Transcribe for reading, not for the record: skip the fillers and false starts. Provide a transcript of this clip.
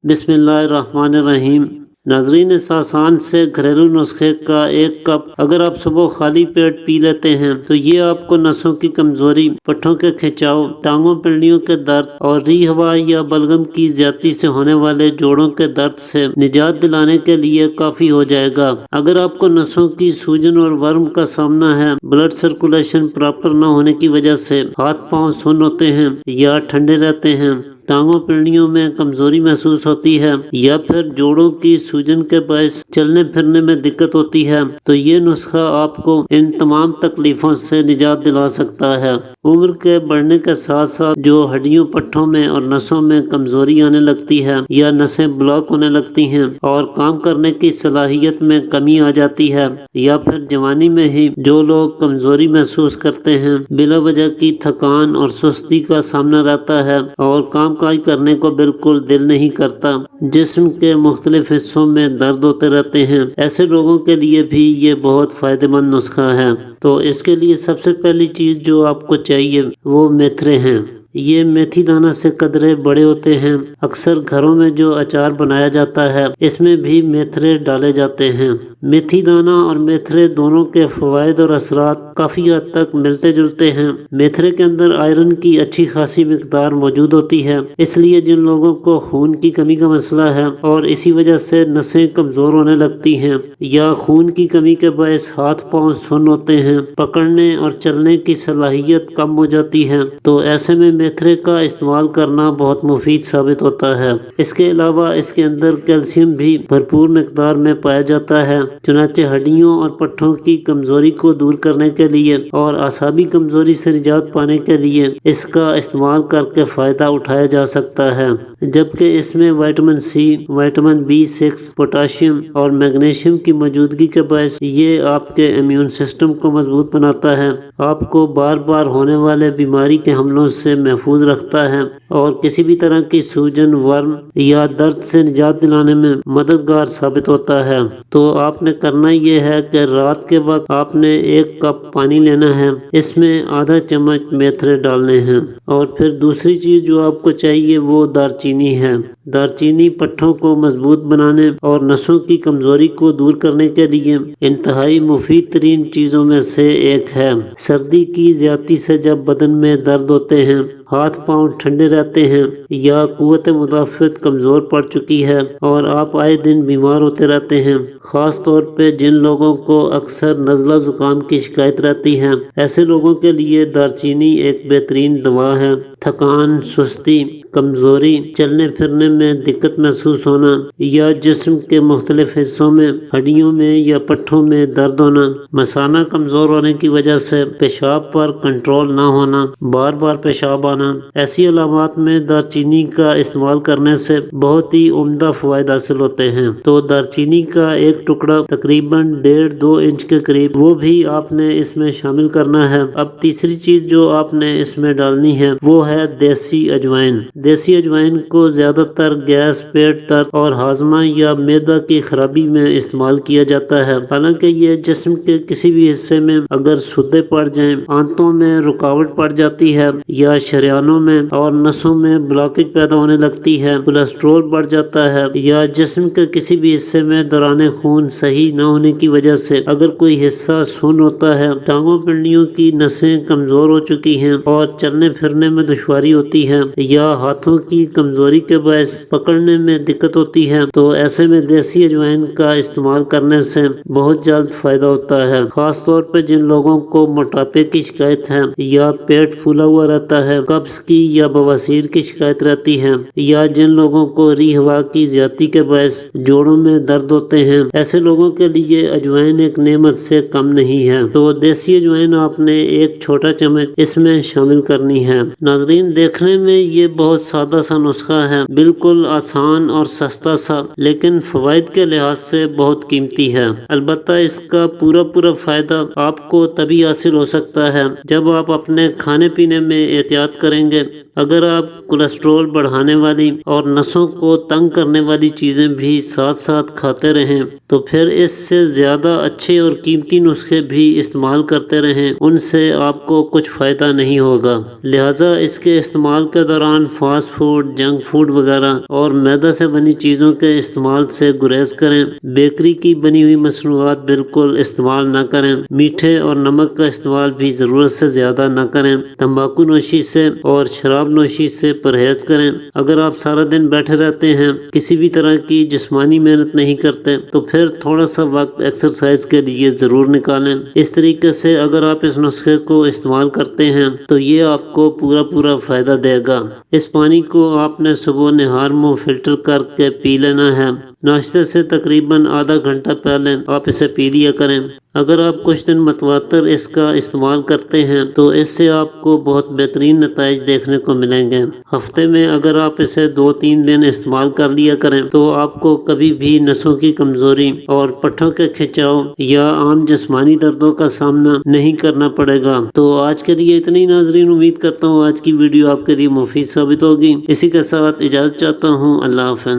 بسم اللہ الرحمن الرحیم۔ ناظرین، اس آسان سے گھریلو نسخے کا ایک کپ اگر آپ صبح خالی پیٹ پی لیتے ہیں تو یہ آپ کو نسوں کی کمزوری، پٹھوں کے کھنچاؤ، ٹانگوں پنڈلیوں کے درد اور ری ہوا یا بلغم کی زیادتی سے ہونے والے جوڑوں کے درد سے نجات دلانے کے لیے کافی ہو جائے گا۔ اگر آپ کو نسوں کی سوجن اور ورم کا سامنا ہے، بلڈ سرکولیشن پراپر نہ ہونے کی وجہ سے ہاتھ پاؤں سن ہوتے ہیں یا ٹھنڈے رہتے ہیں، ٹانگوں پنڈلیوں میں کمزوری محسوس ہوتی ہے یا پھر جوڑوں کی سوجن کے باعث چلنے پھرنے میں دقت ہوتی ہے، تو یہ نسخہ آپ کو ان تمام تکلیفوں سے نجات دلا سکتا ہے۔ عمر کے بڑھنے کے ساتھ ساتھ جو ہڈیوں، پٹھوں میں اور نسوں میں کمزوری آنے لگتی ہے یا نسیں بلاک ہونے لگتی ہیں اور کام کرنے کی صلاحیت میں کمی آ جاتی ہے، یا پھر جوانی میں ہی جو لوگ کمزوری محسوس کرتے ہیں، بلا وجہ کی تھکان اور سستی کا سامنا رہتا ہے اور کام کاج کرنے کو بالکل دل نہیں کرتا، جسم کے مختلف حصوں میں درد ہوتے رہتے ہیں، ایسے لوگوں کے لیے بھی یہ بہت فائدہ مند نسخہ ہے۔ تو اس کے لیے سب سے پہلی چیز جو آپ کو چاہیے وہ میتھرے ہیں۔ یہ میتھی دانہ سے قدرے بڑے ہوتے ہیں۔ اکثر گھروں میں جو اچار بنایا جاتا ہے اس میں بھی میتھرے ڈالے جاتے ہیں۔ میتھی دانہ اور میتھرے دونوں کے فوائد اور اثرات کافی حد تک ملتے جلتے ہیں۔ میتھرے کے اندر آئرن کی اچھی خاصی مقدار موجود ہوتی ہے، اس لیے جن لوگوں کو خون کی کمی کا مسئلہ ہے اور اسی وجہ سے نسیں کمزور ہونے لگتی ہیں یا خون کی کمی کے باعث ہاتھ پاؤں سن ہوتے ہیں، پکڑنے اور چلنے کی صلاحیت کم ہو جاتی ہے، تو ایسے میں میتھرے کا استعمال کرنا بہت مفید ثابت ہوتا ہے۔ اس کے علاوہ اس کے اندر کیلشیم بھی بھرپور مقدار میں پایا جاتا ہے، چنانچہ ہڈیوں اور پٹھوں کی کمزوری کو دور کرنے کے لیے اور اعصابی کمزوری سے نجات پانے کے لیے اس کا استعمال کر کے فائدہ اٹھایا جا سکتا ہے، جبکہ اس میں vitamin C, vitamin B6، potassium اور میگنیشیم کی موجودگی کے باعث یہ آپ کے امیون سسٹم کو مضبوط بناتا ہے، آپ کو بار بار ہونے والے بیماری کے حملوں سے محفوظ رکھتا ہے اور کسی بھی طرح کی سوجن، ورم یا درد سے نجات دلانے میں مددگار ثابت ہوتا ہے۔ تو آپ نے کرنا یہ ہے کہ رات کے وقت آپ نے 1 کپ پانی لینا ہے، اس میں آدھا چمچ میتھرے ڈالنے ہیں، اور پھر دوسری چیز جو آپ کو چاہیے وہ دارچینی ہے۔ دارچینی پٹھوں کو مضبوط بنانے اور نسوں کی کمزوری کو دور کرنے کے لیے انتہائی مفید ترین چیزوں میں سے ایک ہے۔ سردی کی زیادتی سے جب بدن میں درد ہوتے ہیں، ہاتھ پاؤں ٹھنڈے رہتے ہیں یا قوت مدافعت کمزور پڑ چکی ہے اور آپ آئے دن بیمار ہوتے رہتے ہیں، خاص طور پہ جن لوگوں کو اکثر نزلہ زکام کی شکایت رہتی ہے، ایسے لوگوں کے لیے دارچینی ایک بہترین دوا ہے۔ تھکان، سستی، کمزوری، چلنے پھرنے میں دقت محسوس ہونا یا جسم کے مختلف حصوں میں، ہڈیوں میں یا پٹھوں میں درد ہونا، مثانہ کمزور ہونے کی وجہ سے پیشاب پر کنٹرول نہ ہونا، بار بار پیشاب آنا، ایسی علامات میں دارچینی کا استعمال کرنے سے بہت ہی عمدہ فوائد حاصل ہوتے ہیں۔ تو دارچینی کا ایک ٹکڑا تقریباً 1.5-2 انچ کے قریب، وہ بھی آپ نے اس میں شامل کرنا ہے۔ اب تیسری چیز جو آپ نے اس میں ڈالنی ہے وہ ہے دیسی اجوائن۔ دیسی اجوائن کو زیادہ تر گیس، پیٹ درد اور ہاضمہ یا معدہ کی خرابی میں استعمال کیا جاتا ہے۔ حالانکہ یہ جسم کے کسی بھی حصے میں اگر سدے پڑ جائیں، آنتوں میں رکاوٹ پڑ جاتی ہے یا شریانوں میں اور نسوں میں بلاکج پیدا ہونے لگتی ہے، کولیسٹرول بڑھ جاتا ہے یا جسم کے کسی بھی حصے میں دوران خون صحیح نہ ہونے کی وجہ سے اگر کوئی حصہ سن ہوتا ہے، ٹانگوں پنڈلیوں کی نسیں کمزور ہو چکی ہیں اور چلنے پھرنے میں دشواری ہوتی ہے یا ہاتھوں کی کمزوری کے باعث پکڑنے میں دقت ہوتی ہے، تو ایسے میں دیسی اجوائن کا استعمال کرنے سے بہت جلد فائدہ ہوتا ہے۔ خاص طور پہ جن لوگوں کو موٹاپے کی شکایت ہے یا پیٹ پھولا ہوا رہتا ہے، قبض کی یا بواسیر کی شکایت رہتی ہے، یا جن لوگوں کو ری ہوا کی زیادتی کے باعث جوڑوں میں درد ہوتے ہیں، ایسے لوگوں کے لیے اجوائن ایک نعمت سے کم نہیں ہے۔ تو دیسی اجوائن آپ نے 1 چھوٹا چمچ اس میں شامل کرنی ہے۔ ناظرین، دیکھنے میں یہ بہت سادہ سا نسخہ ہے، بالکل آسان اور سستا سا، لیکن فوائد کے لحاظ سے بہت قیمتی ہے۔ البتہ اس کا پورا فائدہ آپ کو تبھی حاصل ہو سکتا ہے جب آپ اپنے کھانے پینے میں احتیاط کریں گے اگر آپ کولیسٹرول بڑھانے والی اور نسوں کو تنگ کرنے والی چیزیں بھی ساتھ ساتھ کھاتے رہیں تو پھر اس سے زیادہ اچھے اور قیمتی نسخے بھی استعمال کرتے رہیں، ان سے آپ کو کچھ فائدہ نہیں ہوگا۔ لہٰذا اس کے استعمال کے دوران فاسٹ فوڈ، جنک فوڈ وغیرہ اور میدہ سے بنی چیزوں کے استعمال سے گریز کریں۔ بیکری کی بنی ہوئی مصنوعات بالکل استعمال نہ کریں۔ میٹھے اور نمک کا استعمال بھی ضرورت سے زیادہ نہ کریں۔ تمباکو نوشی سے اور شراب نوشی سے پرہیز کریں۔ اگر آپ سارا دن بیٹھے رہتے ہیں، کسی بھی طرح کی جسمانی محنت نہیں کرتے، تو پھر تھوڑا سا وقت ایکسرسائز کے لیے ضرور نکالیں۔ اس طریقے سے اگر آپ اس نسخے کو استعمال کرتے ہیں تو یہ آپ کو پورا فائدہ دے گا۔ اس پانی کو آپ نے صبح و نہار منہ فلٹر کر کے پی لینا ہے۔ ناشتے سے تقریباً آدھا گھنٹہ پہلے آپ اسے پی لیا کریں۔ اگر آپ کچھ دن متواتر اس کا استعمال کرتے ہیں تو اس سے آپ کو بہت بہترین نتائج دیکھنے کو ملیں گے۔ ہفتے میں اگر آپ اسے 2-3 دن استعمال کر لیا کریں تو آپ کو کبھی بھی نسوں کی کمزوری اور پٹھوں کے کھنچاؤ یا عام جسمانی دردوں کا سامنا نہیں کرنا پڑے گا۔ تو آج کے لیے اتنی ناظرین، امید کرتا ہوں آج کی ویڈیو آپ کے لیے مفید ثابت ہوگی۔ اسی کے ساتھ اجازت چاہتا ہوں، اللہ حافظ۔